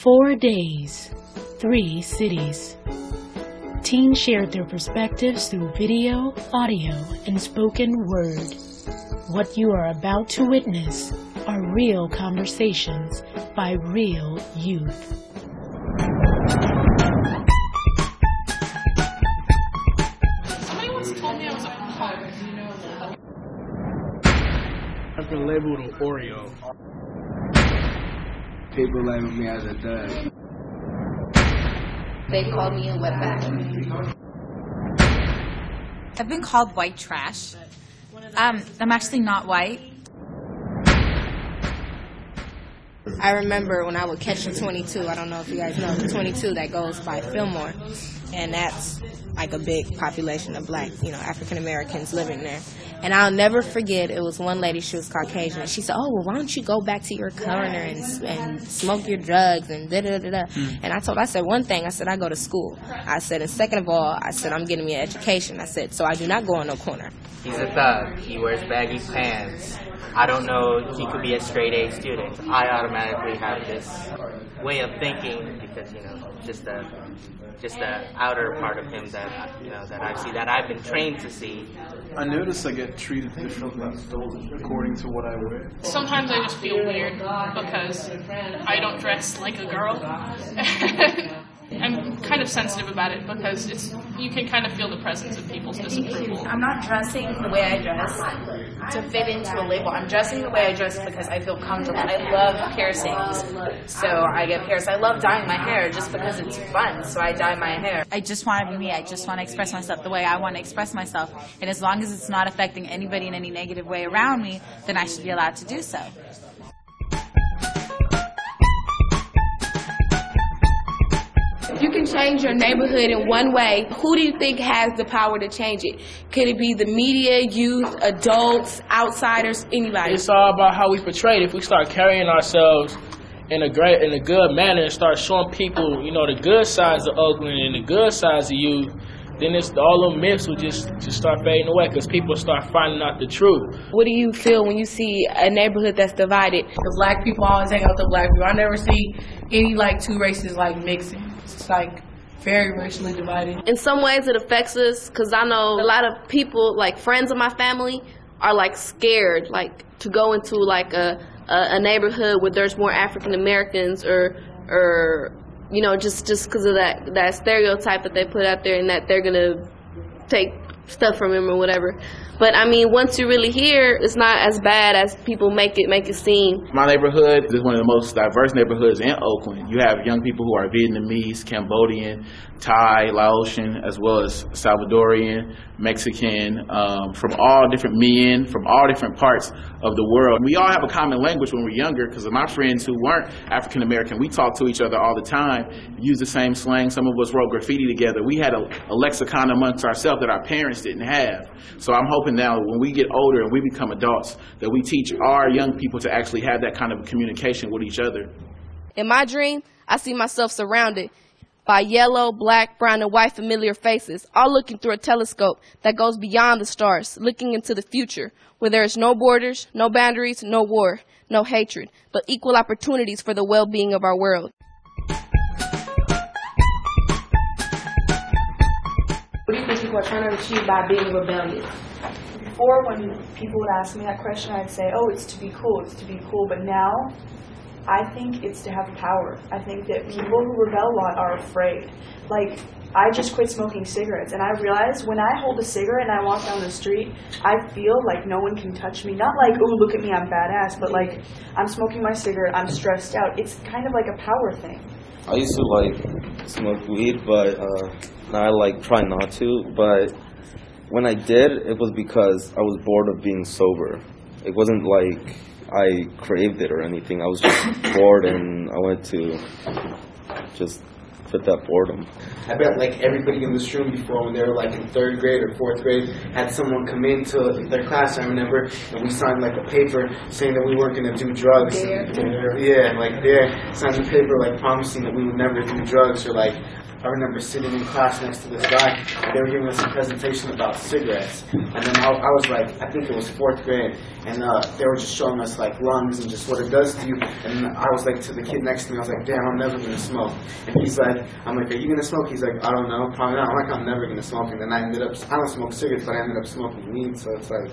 4 days, 3 cities. Teens shared their perspectives through video, audio, and spoken word. What you are about to witness are real conversations by real youth. Somebody once told me I was a punk. I've been labeled an Oreo. People label me as a dud. They called me a wetback. I've been called white trash. I'm actually not white. I remember when I would catch the 22. I don't know if you guys know the 22 that goes by Fillmore, and that's like a big population of black, African Americans living there. And I'll never forget, it was one lady, she was Caucasian, and she said, "Oh, well, why don't you go back to your corner and smoke your drugs and da-da-da-da." And I said one thing, I said, I go to school. I said, and second of all, I said, I'm getting me an education. I said, so I do not go on no corner. He's a thug. He wears baggy pants. I don't know, he could be a straight A student. I automatically have this way of thinking because, just the outer part of him that I see, that I've been trained to see. I notice I get treated differently according to what I wear. Sometimes I just feel weird because I don't dress like a girl. I'm kind of sensitive about it because you can kind of feel the presence of people's disapproval. I'm not dressing the way I dress to fit into a label. I'm dressing the way I dress because I feel comfortable. I love piercings, so I get pierced. I love dyeing my hair just because it's fun, so I dye my hair. I just want to be me. I just want to express myself the way I want to express myself. And as long as it's not affecting anybody in any negative way around me, then I should be allowed to do so. You can change your neighborhood in one way. Who do you think has the power to change it? Could it be the media, youth, adults, outsiders, anybody? It's all about how we portray it. If we start carrying ourselves in a good manner and start showing people, the good sides of Oakland and the good sides of youth, then all them myths will just start fading away because people start finding out the truth. What do you feel when you see a neighborhood that's divided? The black people always hang out with the black people. I never see any two races mixing. It's very racially divided. In some ways it affects us because I know a lot of people, friends of my family, are scared to go into a neighborhood where there's more African Americans or just because of that stereotype that they put out there and that they're gonna take stuff from him or whatever. But I mean, once you're really here, it's not as bad as people make it seem. My neighborhood is one of the most diverse neighborhoods in Oakland. You have young people who are Vietnamese, Cambodian, Thai, Laotian, as well as Salvadorian, Mexican, from all different men, from all different parts of the world. We all have a common language when we're younger because of my friends who weren't African American. We talk to each other all the time, use the same slang. Some of us wrote graffiti together. We had a lexicon amongst ourselves that our parents didn't have. So I'm hoping now when we get older and we become adults that we teach our young people to actually have that kind of communication with each other. In my dream, I see myself surrounded by yellow, black, brown, and white familiar faces, all looking through a telescope that goes beyond the stars, looking into the future, where there is no borders, no boundaries, no war, no hatred, but equal opportunities for the well-being of our world. What do you think people are trying to achieve by being rebellious? Before, when people would ask me that question, I'd say, oh, it's to be cool, it's to be cool. But now, I think it's to have power. I think that people who rebel a lot are afraid. I just quit smoking cigarettes, and I realized when I hold a cigarette and I walk down the street, I feel like no one can touch me. Not oh, look at me, I'm badass, but I'm smoking my cigarette, I'm stressed out. It's kind of like a power thing. I used to smoke weed, but now I try not to. But when I did, it was because I was bored of being sober. It wasn't I craved it or anything. I was just bored and I wanted to just fit that boredom. I bet like everybody in this room before, when they were like in 3rd grade or 4th grade, had someone come into their class, I remember, and we signed like a paper saying that we weren't going to do drugs. Signed a paper like promising that we would never do drugs. Or like, I remember sitting in class next to this guy, and they were giving us a presentation about cigarettes. And then I was like, I think it was 4th grade, and they were just showing us like lungs and just what it does to you. And I was like to the kid next to me, I was like, damn, I'm never going to smoke. And he's like, I'm like, are you going to smoke? He's like, I don't know, probably not. I'm like, I'm never going to smoke. And then I don't smoke cigarettes, but I ended up smoking weed, so it's like,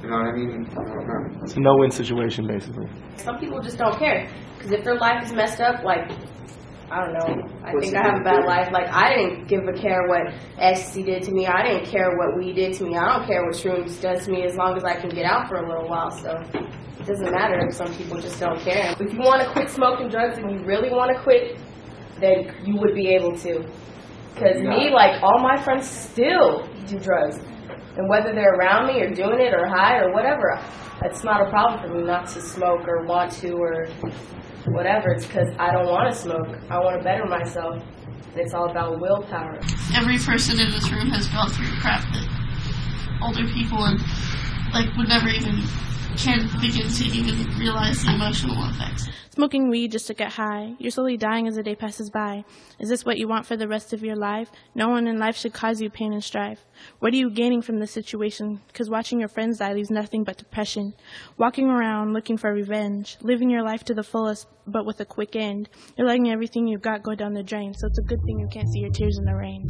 you know what I mean? I don't know. It's a no-win situation, basically. Some people just don't care. Because if their life is messed up, like, I don't know, I think I have a bad life. Like, I didn't give a care what ecstasy did to me. I didn't care what weed did to me. I don't care what shrooms does to me as long as I can get out for a little while. So it doesn't matter if some people just don't care. If you want to quit smoking drugs and you really want to quit, then you would be able to. Because me, like, all my friends still do drugs. And whether they're around me or doing it or high or whatever, it's not a problem for me not to smoke or want to or whatever. It's because I don't want to smoke. I want to better myself. It's all about willpower. Every person in this room has gone through crap that older people and would never even can begin to even realize the emotional effects. Smoking weed just to get high. You're slowly dying as the day passes by. Is this what you want for the rest of your life? No one in life should cause you pain and strife. What are you gaining from this situation? Because watching your friends die leaves nothing but depression. Walking around looking for revenge. Living your life to the fullest, but with a quick end. You're letting everything you got go down the drain. So it's a good thing you can't see your tears in the rain.